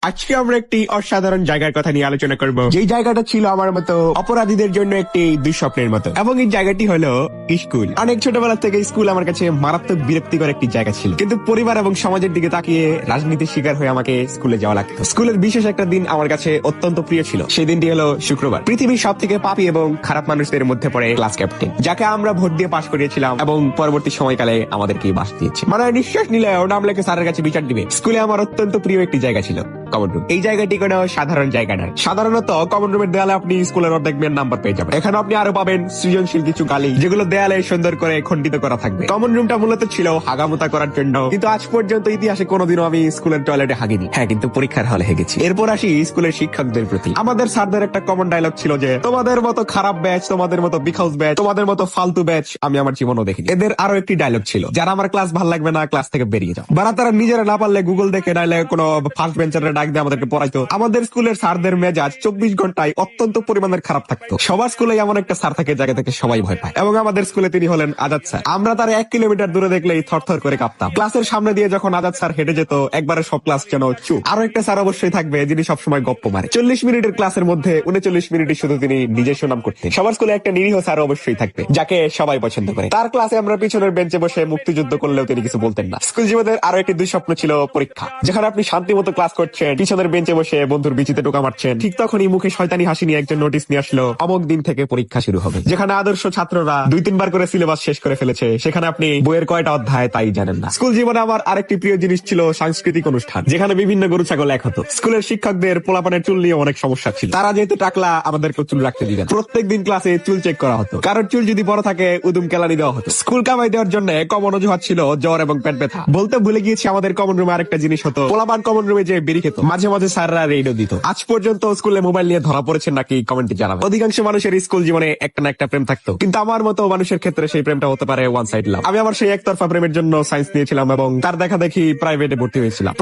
আজকে আমরা একটি অসাধারণ জায়গার কথা নিয়ে আলোচনা করব, যেই জায়গাটা ছিল আমার মতো অপরাধীদের জন্য একটি দুঃস্বপ্নের মতো। এবং এই জায়গাটি হলো স্কুল। অনেক ছোটবেলা থেকে স্কুল আমার কাছে মারাত্মক বিরক্তিকর একটি জায়গা ছিল, কিন্তু পরিবার এবং সমাজের দিকে তাকিয়ে রাজনীতির শিকার হয়ে আমাকে স্কুলে যাওয়া লাগতো। স্কুলের বিশেষ একটা দিন আমার কাছে অত্যন্ত প্রিয় ছিল। সেই দিনটি হলো শুক্রবার। পৃথিবীর সব থেকে পাপী এবং খারাপ মানুষদের মধ্যে পড়ে ক্লাস ক্যাপ্টেন, যাকে আমরা ভোট দিয়ে পাশ করিয়েছিলাম এবং পরবর্তী সময়কালে আমাদেরকে বাস দিয়েছে। মানে নিঃশ্বাস নিলে ও নাম লেখে স্যারের কাছে বিচার দিবে। স্কুলে আমার অত্যন্ত প্রিয় একটি জায়গা ছিল কমন রুম। এই জায়গাটি কোনো সাধারণ জায়গা নয়। সাধারণত কমন রুমের দেয়ালে আপনি স্কুলের অর্ধেক মেয়ের নাম্বার পেয়ে যাবেন। এখানে আপনি আরো পাবেন সৃজনশীল কিছু গালি, যেগুলো দেয়ালে সুন্দর করে খন্ডিত করা থাকবে। কমন রুমটা মূলত ছিল হাগামুতা করার জন্য, কিন্তু আজ পর্যন্ত ইতিহাসে কোনোদিনও আমি স্কুলের টয়লেটে হাগিনি। হ্যাঁ, কিন্তু পরীক্ষার হলে হেগেছি। এরপর আসি স্কুলের শিক্ষকদের প্রতি। আমাদের স্যারদের একটা কমন ডায়লগ ছিল যে, তোমাদের মতো খারাপ ব্যাচ, তোমাদের মতো বিখাউস ব্যাচ, তোমাদের মতো ফালতু ব্যাচ আমি আমার জীবনও দেখিনি। এদের আরো একটি ডায়লগ ছিল, যারা আমার ক্লাস ভালো লাগবে না ক্লাস থেকে বেরিয়ে যাও। বারা তারা নিজেরা না পারলে গুগল দেখে নাইলে কোনো ফার্স্ট বেঞ্চারের ডাক দিয়ে আমাদেরকে পড়াইতো। আমাদের স্কুলের স্যারদের মেজাজ 24 ঘন্টায় অত্যন্ত পরিমাণের খারাপ থাকতো। সবার স্কুলে এমন একটা স্যার থাকে যাকে থেকে সবাই ভয় পায়, এবং আমাদের স্কুলে তিনি হলেন আজাদ স্যার। আমরা তার 1 কিলোমিটার দূরে দেখলেই থরথর করে কাঁপতাম। ক্লাসের সামনে দিয়ে যখন আজাদ স্যার হেঁটে যেত, একবারে সব ক্লাস যেন চুপ। আরো একটা স্যার অবশ্যই থাকবে যিনি সবসময় গপ্প মারে। 40 মিনিটের ক্লাসের মধ্যে 39 মিনিটই শুধু তিনি নিজের সুনাম করতেন। সবার স্কুলে একটা নিরীহ স্যার অবশ্যই থাকবে, যাকে সবাই পছন্দ করে। তার ক্লাসে আমরা পিছনের বেঞ্চে বসে মুক্তিযুদ্ধ করলেও তিনি কিছু বলতেন না। স্কুল জীবনের আরো একটি দুঃস্বপ্ন ছিল পরীক্ষা, যেখানে আপনি শান্তি মতো ক্লাস করছেন, পিছনের বেঞ্চে বসে বন্ধুর বিচিতে টোকা মারছেন। ঠিক তখনই মুখে শয়তানি হাসি নিয়ে একজন নোটিশ নিয়ে আসলো, অমুক দিন থেকে পরীক্ষা শুরু হবে। যেখানে আদর্শ ছাত্ররা 2-3 বার করে সিলেবাস শেষ করে ফেলেছে, সেখানে আপনি বইয়ের কয়টা অধ্যায় তাই জানেন না। স্কুল জীবনে আমার আরেকটি প্রিয় জিনিস ছিল সাংস্কৃতিক অনুষ্ঠান, যেখানে বিভিন্ন গরু ছাগল এক হতো। স্কুলের শিক্ষকদের পোলাপানের চুল নিয়ে অনেক সমস্যা ছিল। তারা যেহেতু টাকলা, আমাদেরকে চুল রাখতে দিতেন। প্রত্যেকদিন ক্লাসে চুল চেক করা হতো, কারণ চুল যদি বড় থাকে উদুম কেলানি দেওয়া হতো। স্কুল কামাই দেওয়ার জন্য কমন অজুহাত ছিল জ্বর এবং পেট ব্যথা। বলতে ভুলে গিয়েছি, আমাদের কমন রুমে আরেকটা জিনিস হতো, পোলাপান কমন রুমে যে বেরি খেত। মাঝে মাঝে স্যাররা রেডিও দিত। আজ পর্যন্ত স্কুলে মোবাইল নিয়ে ধরা পড়েছেন নাকি কমেন্টে জানাবেন। অধিকাংশ মানুষের স্কুল জীবনে একটা না একটা প্রেম থাকতো, কিন্তু আমার মতো মানুষের ক্ষেত্রে সেই প্রেমটা হতে পারে ওয়ান সাইড লাভ। আমি আমার সেই একতরফা প্রেমের জন্য সায়েন্স নিয়েছিলাম এবং তার দেখা দেখি প্রাইভেটে ভর্তি হয়েছিলাম।